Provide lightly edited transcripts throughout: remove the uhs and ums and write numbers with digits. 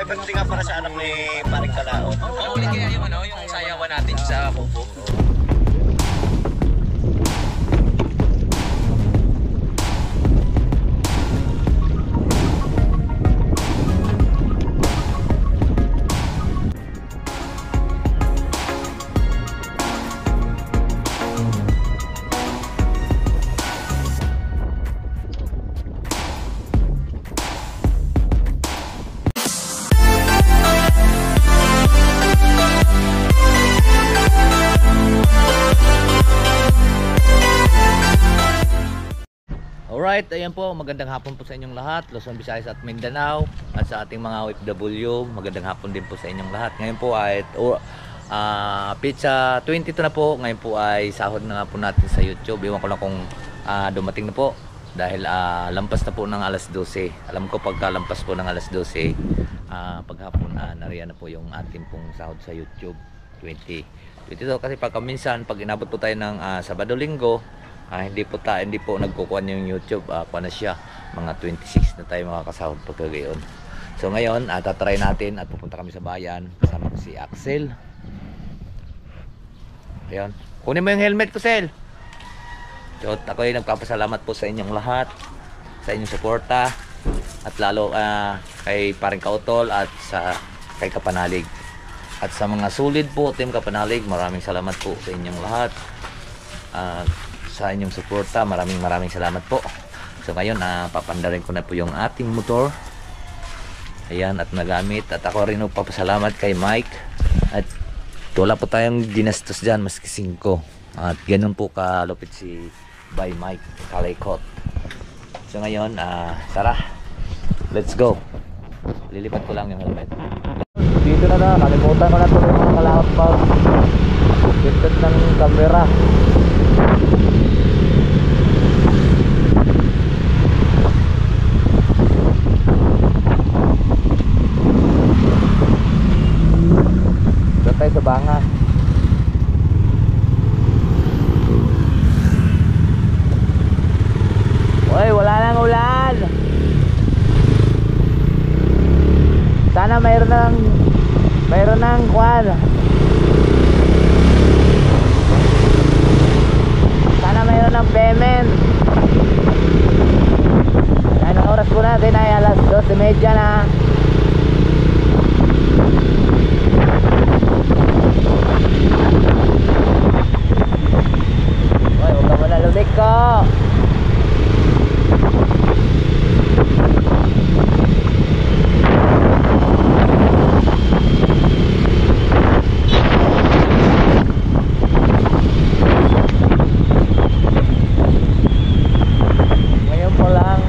may birthday nga para sa anak ni Paring Kalao. Oo, ulit kaya yung ano, yung sayawan natin sa Kubo. Alright, ayan po, magandang hapon po sa inyong lahat, Luzon, Visayas at Mindanao, at sa ating mga OFW, magandang hapon din po sa inyong lahat. Ngayon po ay pizza 22 na po, ngayon po ay sahod na nga po natin sa YouTube. Iwan ko lang kung dumating na po, dahil lampas na po ng alas 12. Alam ko pagka lampas po ng alas 12, paghapon nariyan na po yung ating pong sahod sa YouTube 22. Kasi pagka minsan, pag inabot po tayo ng Sabado-Linggo, hindi po nagkukuha yung YouTube, kuha na siya, mga 26 na tayo makakasahod pagkagayon. So ngayon, tatry natin at pupunta kami sa bayan kasama ko si Axel. Ayan, kunin mo yung helmet ko, Sel. So ako ay nagpapasalamat po sa inyong lahat, sa inyong suporta, at lalo kay Paring Kautol at kay Kapanalig, at sa mga sulit po Team Kapanalig. Maraming salamat po sa inyong lahat, sa inyong suporta. Maraming salamat po. So ngayon, papandarin ko na po yung ating motor. Ayan, at nagamit. At ako rin papasalamat kay Mike. At wala po tayong ginastos dyan, maski 5. At ganun po kalupit si by Mike Kalaykot. So ngayon, tara, let's go. Lilipat ko lang yung helmet. Dito na, kalimutan ko na ito yung mga kalahot pa. Gitod ng camera. Tayo sa banga. Uy, wala nang ulan. Sana mayroon ng kwan. Sana mayroon ng payment. Anong oras po natin ay alas 12:30 na. Ko. Ngayon po lang.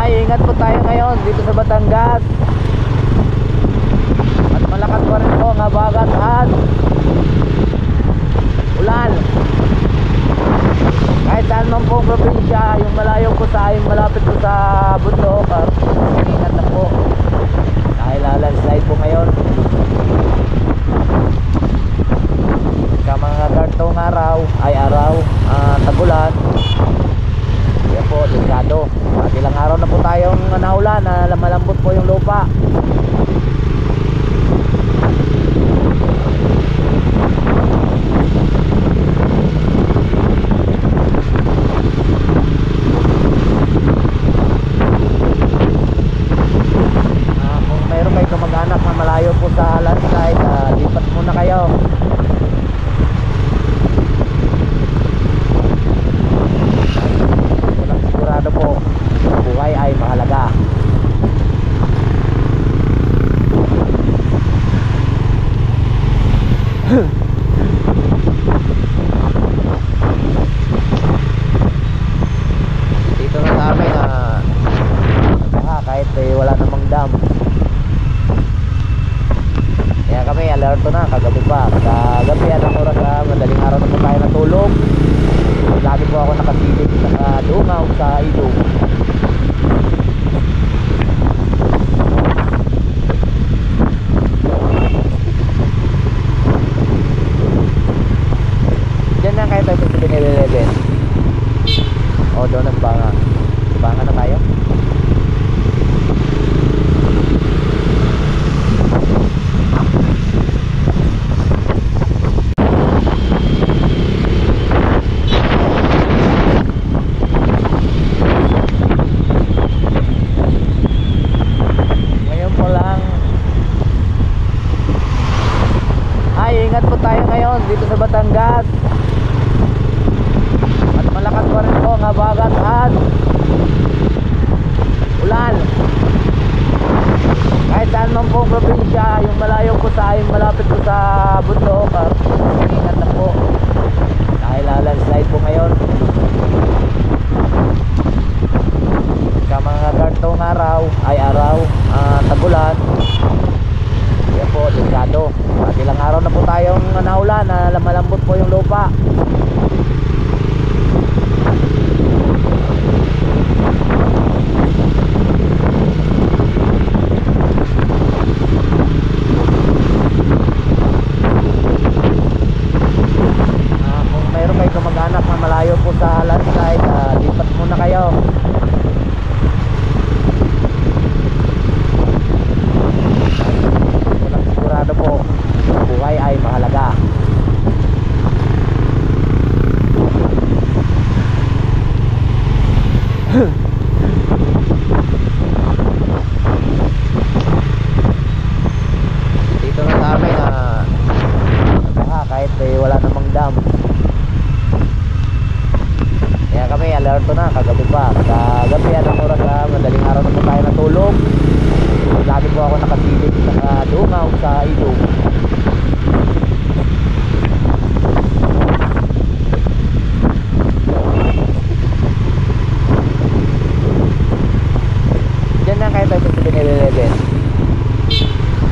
Ingat po tayo ngayon dito sa Batangas. At malakas pa rin po ang habagat at ulan. Kahit saan man pong probinsya, yung malayo po sa amin, malapit po sa bundok, ingat na po dahil landslide po ngayon. Sa mga kartong araw, tagulan, yan po, delikado. Ilang araw na po tayong naulan, malambot po yung lupa. Kamag-anak na malayo po sa landslide, lipat muna kayo. Walang sigurado po, buhay ay mahalaga. Dito na sa amin kahit wala namang dam, kaya kami alerto na kagabi pa. Kagabi anong oras, madaling araw na po tayo natulog. Lagi po ako nakasilip, nakadungaw sa ilog. Diyan na kayo tayo sa 7-Eleven. O doon ang banga. Banga na tayo. Kagabi anong oras madaling araw na po tayo natulog. Lagi po ako nakasilip sa dungaw sa ilog. Diyan lang kayo tayo sa 7-Eleven.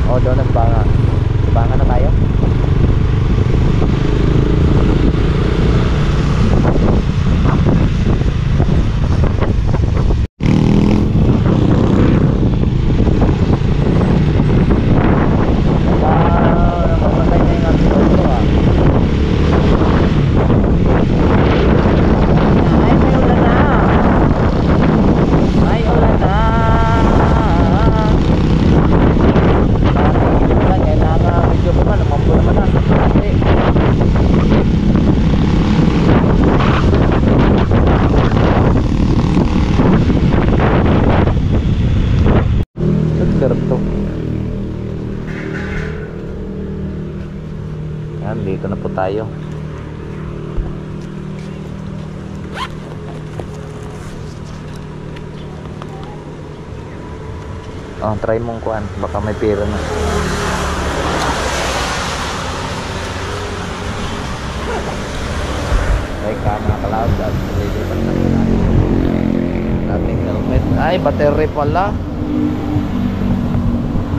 O doon ang banga. Banga na tayo. Dito na po tayo. Try mong kuhan, baka may pera na. Okay ka mga kalaod at lilipan na natin helmet. Ay, battery pala.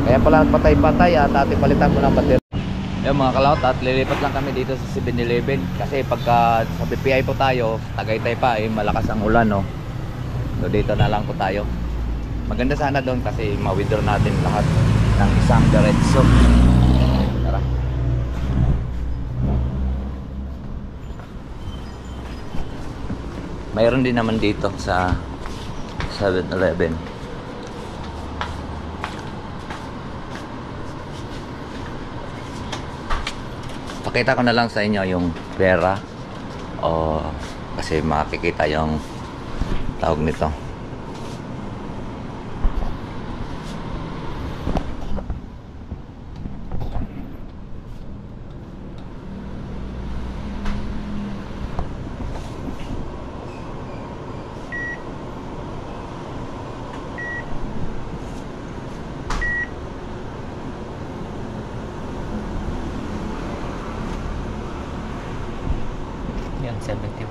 Kaya pala patay-patay at ating palitan mo ng battery. Yung mga kalaot, at lilipat lang kami dito sa 7-Eleven kasi pagka sa BPI po tayo, Tagaytay pa malakas ang ulan, no? So dito na lang po tayo. Maganda sana doon kasi ma-withdraw natin lahat ng isang diretso. Tara. Mayroon din naman dito sa 7-Eleven. Pakita ko na lang sa inyo yung pera o kasi makikita yung tawag nito. Yan, 71.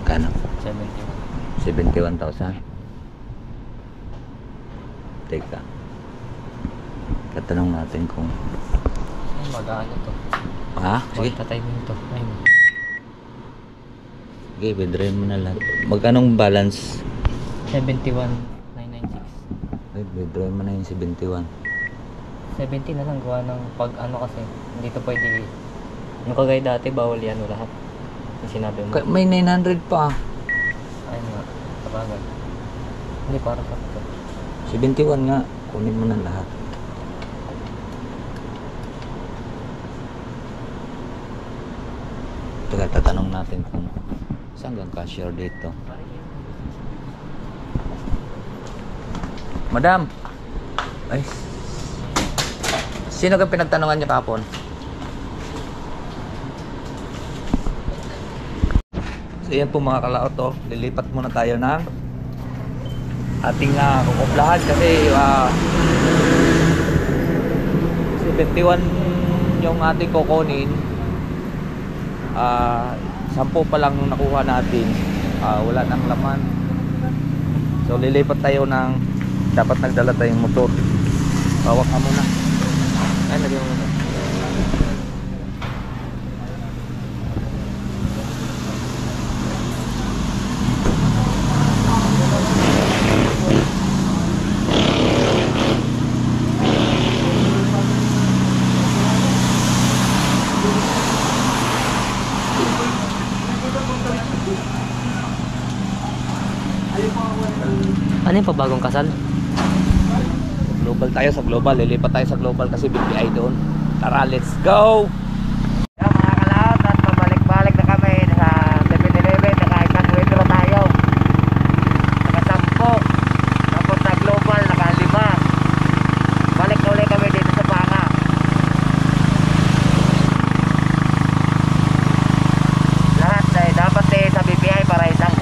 Kano? 71. 71,000. Teka. Tatanong natin kung Ay, mag-ano to? ha? Sige. Magta-timing to. Ayun. Sige, withdraw mo na lahat. Magkanong balance? 71,996. Ay, withdraw mo na yung 71. 70 na lang gawa ng pag ano kasi. Hindi to pwede. Yung kagaya dati, bawal yan lahat. Yung sinabi mo. May 900 pa. Ayun nga. Sabagay. Hindi para sa ito. 71 nga. Kunin mo na lahat. Teka, tatanong natin kung saan gang cashier dito. Madam! Ay. Sino kang pinagtanungan niyo kahapon? So yan po mga kalaot, lilipat muna tayo ng ating kukuplahan kasi 71 yung ating kukunin. 10 pa lang nakuha natin, wala nang laman. So lilipat tayo ng dapat nagdala tayong motor. Bawak ka muna. Ay, lagyan mo muna. Ano yung pabagong kasal? Global tayo sa global. Lilipat tayo sa global kasi BPI doon. Tara, let's go! Mga kalaot, at pabalik-balik na kami sa 7-Eleven. Naka-isang withdraw tayo. Naka-10. Tapos sa global, naka-5. Balik na ulit kami dito sa Banga. Lahat dapat sa BPI para isang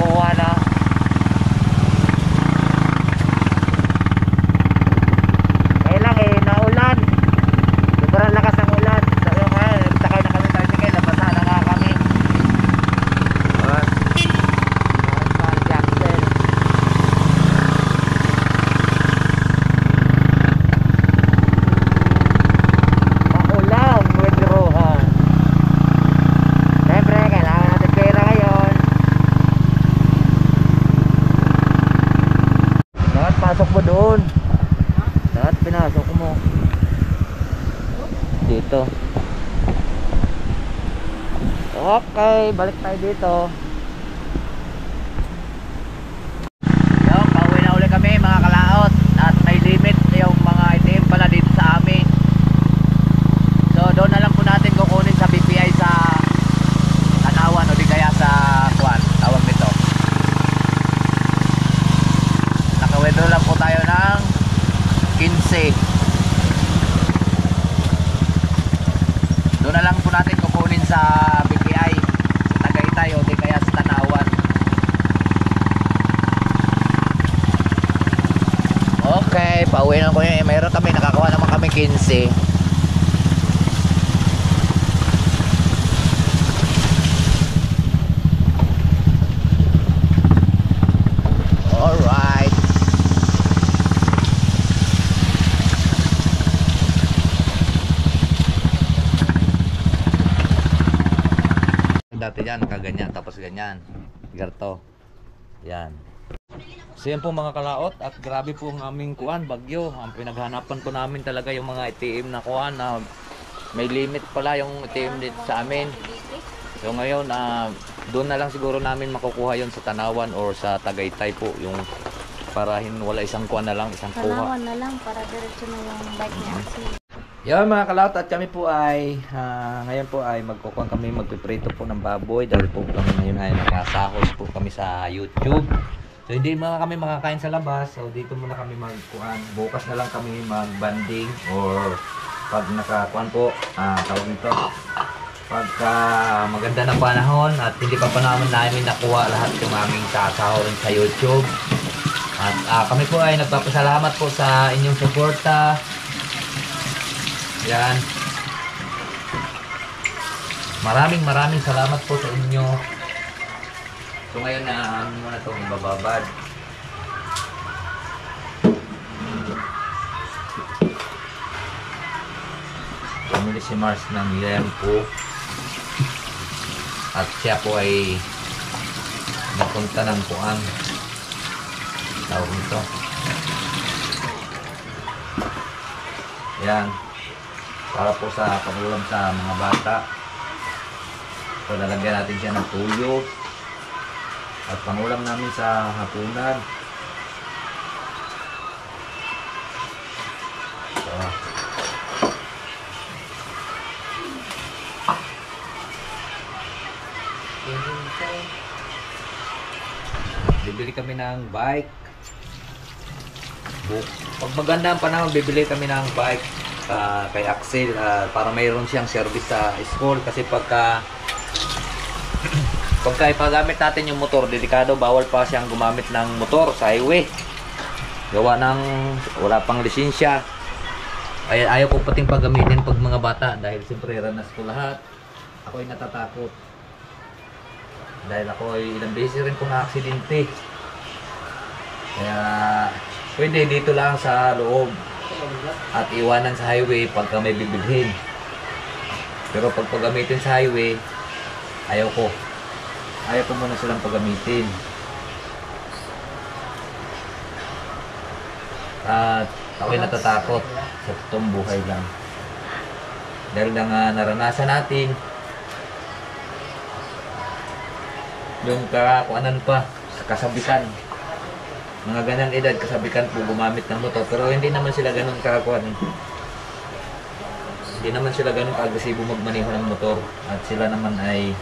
doon. Lahat pinasok mo. Dito. Okay, balik tayo dito. Yo, pauwi na ulit kami mga kalaot. At may limit yung mga itim pala dito sa amin. So doon na lang po natin kukunin sa BPI sa Tanawan o di kaya sa Kwan, tawag nito. Nakawithdraw lang po tayo ng 15. Doon na lang po natin kukunin sa BPI sa Tagaytay o di kaya sa Tanawan. Okay, pauwi na ko yun. Mayroon kami, nakakuha naman kami 15. Alright. Dati yan, nakaganyan, tapos ganyan. Garto. Yan. So yan po mga kalaot, at grabe po ang aming kuan, bagyo. Ang pinaghanapan po namin talaga yung mga ATM na kuan na may limit pala yung ATM dito sa amin. So ngayon, doon na lang siguro namin makukuha yon sa Tanawan or sa Tagaytay po, yung para wala isang kuan na lang, isang kuha. Tanawan na lang para diretso na yung bike niya. Yan mga kalaot, at kami po ay ngayon po ay magkukuha kami, magpiprito po ng baboy dahil po kami ngayon ay nakasahos po kami sa YouTube. So hindi kami makakain sa labas, so dito muna kami magkuhan. Bukas na lang kami magbanding or pag nakakuhan po, tawag nito, pagka maganda na panahon at hindi pa naman namin nakuha lahat yung aming sasahorin sa YouTube. At kami po ay nagpapasalamat po sa inyong suporta. Yan. Maraming salamat po sa inyo. So ngayon na muna itong ibababad. Pumili si Mars ng lempo. At siya po ay napunta ng kuang. Tawag nito. Yan. Para po sa pangulam sa mga bata. So lalagyan natin siya ng tuyo. At pangulam namin sa hapunan. So, bibili kami ng bike. Pag maganda ang panahon, bibili kami ng bike kay Axel para mayroon siyang service sa school. Kasi pagka ipagamit natin yung motor, delikado, bawal pa siyang gumamit ng motor sa highway. Gawa ng wala pang lisensya. Ayaw ko pating pagamitin pag mga bata dahil siyempre ranas ko lahat. Ako ay natatakot. Dahil ako ay ilang beses rin kung na-aksidente. Kaya pwede dito lang sa loob at iwanan sa highway pagka may bibilhin. Pero pag pagamitin sa highway, ayaw ko muna silang pagamitin. At ako'y natatakot sa totoong buhay lang. Dahil na naranasan natin yung kakuanan pa sa kasabikan. Mga ganang edad, kasabikan po gumamit ng motor. Pero hindi naman sila ganun kakakuan. Hindi naman sila ganun ka-agresibo magmaneho ng motor. At sila naman ay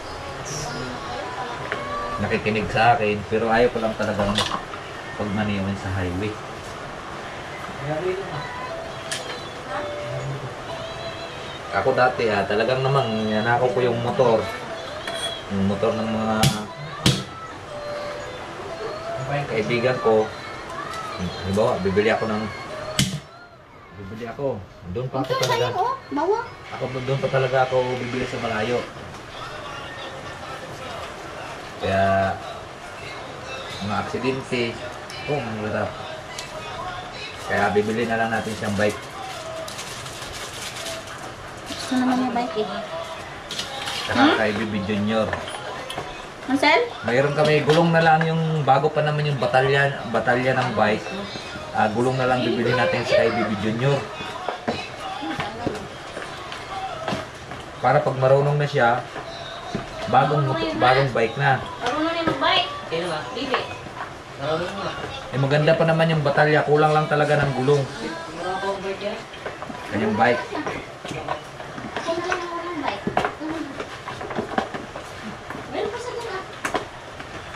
nakikinig sa akin, pero ayaw ko lang talagang pagmanewin sa highway. Ako dati talagang naman nanakaw ko yung motor ng mga kaibigan ko. Halimbawa, bibili ako doon pa ako talaga bibili sa malayo. Kaya mga aksidente, kaya bibili na lang natin siyang bike. Gusto naman yung bike eh. Saka kay Bibi Junior. Marcel? Mayroon kami, gulong na lang yung bago pa naman yung batalya ng bike. gulong na lang bibili natin sa kay Bibi Junior. Para pag marunong na siya, bagong bike na. Marunong na mag-bike. Sino ba? Bibi. Marunong mo. Eh maganda pa naman yung batalya, kulang lang talaga ng gulong. Meron ako ang bike yan. Kanyang bike. Ako na lang ako ng bike. Meron pa sa gina.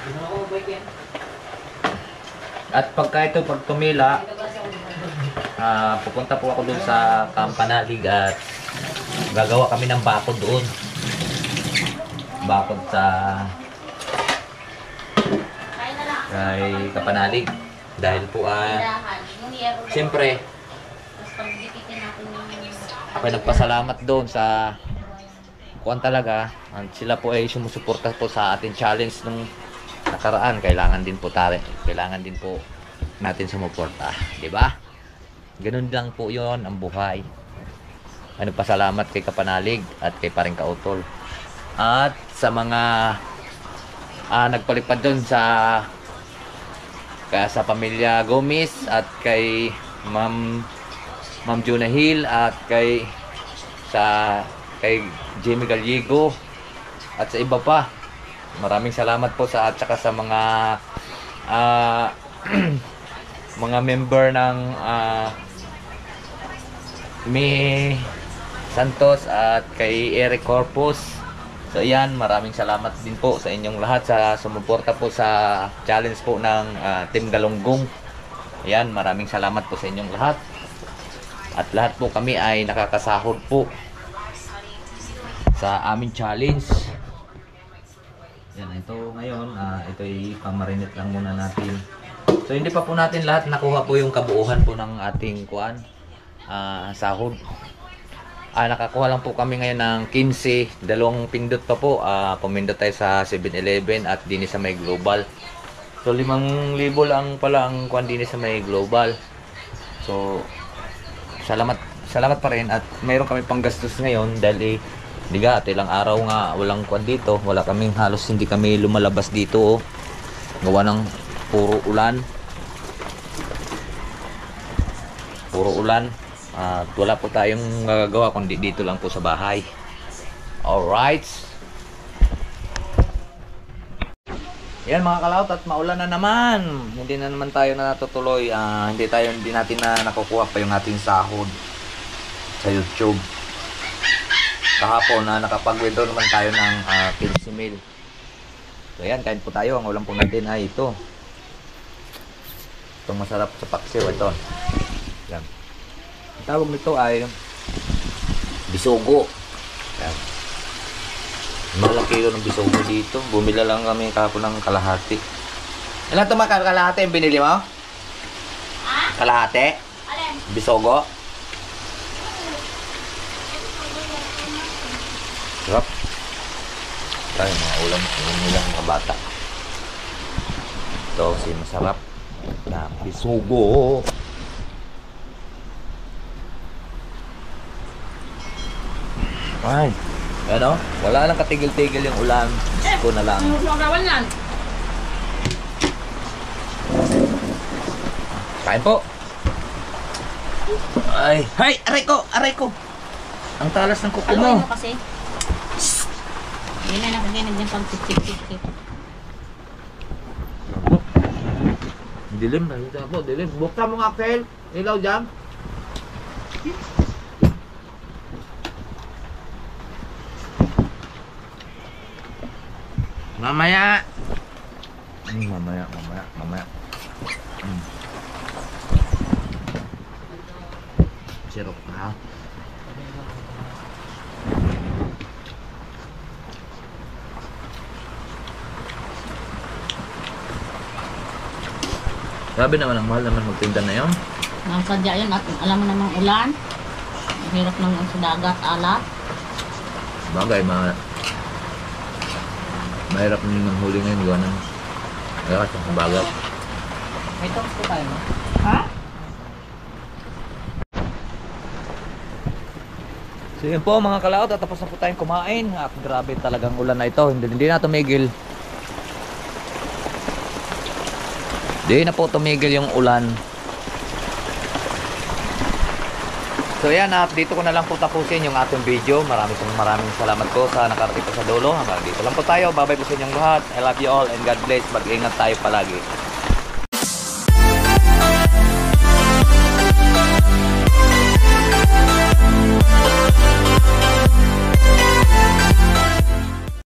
Meron ako ang bike yan. At pag tumila, pupunta po ako dun sa Kampanalig at gagawa kami ng bakod doon. Bakod sa Kaya na lang. kay Kapanalig. Dahil po Dahan. Yung yero. siyempre, Tapos pagdikitin natin yung... ako nagpasalamat doon sa kuwan talaga. Sila po ay sumusuporta po sa ating challenge nung nakaraan. Kailangan din po natin sumuporta, di ba? Ganun lang po 'yon ang buhay. Ano pasalamat kay Kapanalig at kay Paring Kautol. At sa mga nagpalipad doon sa pamilya Gomez at kay Ma'am Juna Hill at kay Jamie Gallego at sa iba pa. Maraming salamat po at saka sa mga mga member ng May Santos at kay Eric Corpus. So ayan, maraming salamat din po sa inyong lahat sa sumuporta po sa challenge po ng Team Galunggong. Ayan, maraming salamat po sa inyong lahat. At lahat po kami ay nakakasahod po sa aming challenge. Yan, ito ngayon, ito ay pamarinate lang muna natin. So hindi pa po natin lahat nakuha po yung kabuuhan po ng ating sahod. Nakakuha lang po kami ngayon ng 15, dalawang pindot pa po. Pumindot tayo sa 7-Eleven at din sa may Global. So 5,000 lang pala ang kuan din sa may Global. So salamat pa rin at mayroon kami pang gastos ngayon dahil ilang araw nga walang kuan dito. Wala kaming halos hindi kami lumalabas dito. Gawa ng puro ulan. At wala po tayong magagawa kundi dito lang po sa bahay. Alright. Yan mga kalaot, at maulan na naman. Hindi na naman tayo natutuloy. Hindi natin na nakukuha pa yung ating sahod sa YouTube. Kahapon na nakapag-withdraw naman tayo ng 15,000. So yan, kain po tayo. Ang ulam po natin ay ito. Itong masarap sa paksiw. Ito. Yan. Ang tawag nito ay bisogo. Yan. Malang kilo ng bisogo dito. Bumila lang kami kahapon ng kalahati. Ilan ito mga kalahati yung binili mo? Kalahati? Alin? Bisogo? Sarap. Tayo mga ulam nilang mga bata. Ito kasi masarap na bisogo. Ay, ano? Wala lang katigil-tigil yung ulan. Ko na lang. Magawan yan. Kain po. Ay, hay, aray ko. Ang talas ng kuko mo. Haluin mo kasi. Hindi na nakaginig yung pag-tip-tip-tip. Dilim, nakita po, dilim. Bukta mo nga, Axel. Ilaw dyan. Mamaya. Mamaya. Sirok na. Grabe naman, ang mahal naman magtinda na yun. Nakasadya yun at alam mo namang ulan. Ang hirap ng sa dagat, alat. Bagay, mahirap nyo ng huli ngayon. Gawa ng kasi ang bagat. May toast po tayo, no? Ha? So yun po mga kalaot, at tapos na po tayong kumain. Grabe talagang ulan na ito. Hindi na tumigil. Hindi na po tumigil yung ulan. So yan, at dito ko na lang po tapusin yung ating video. Maraming salamat po sa nakarating po sa dulo. Hanggang dito lang po tayo. Bye-bye po sa inyong lahat. I love you all and God bless. Mag-ingat tayo palagi.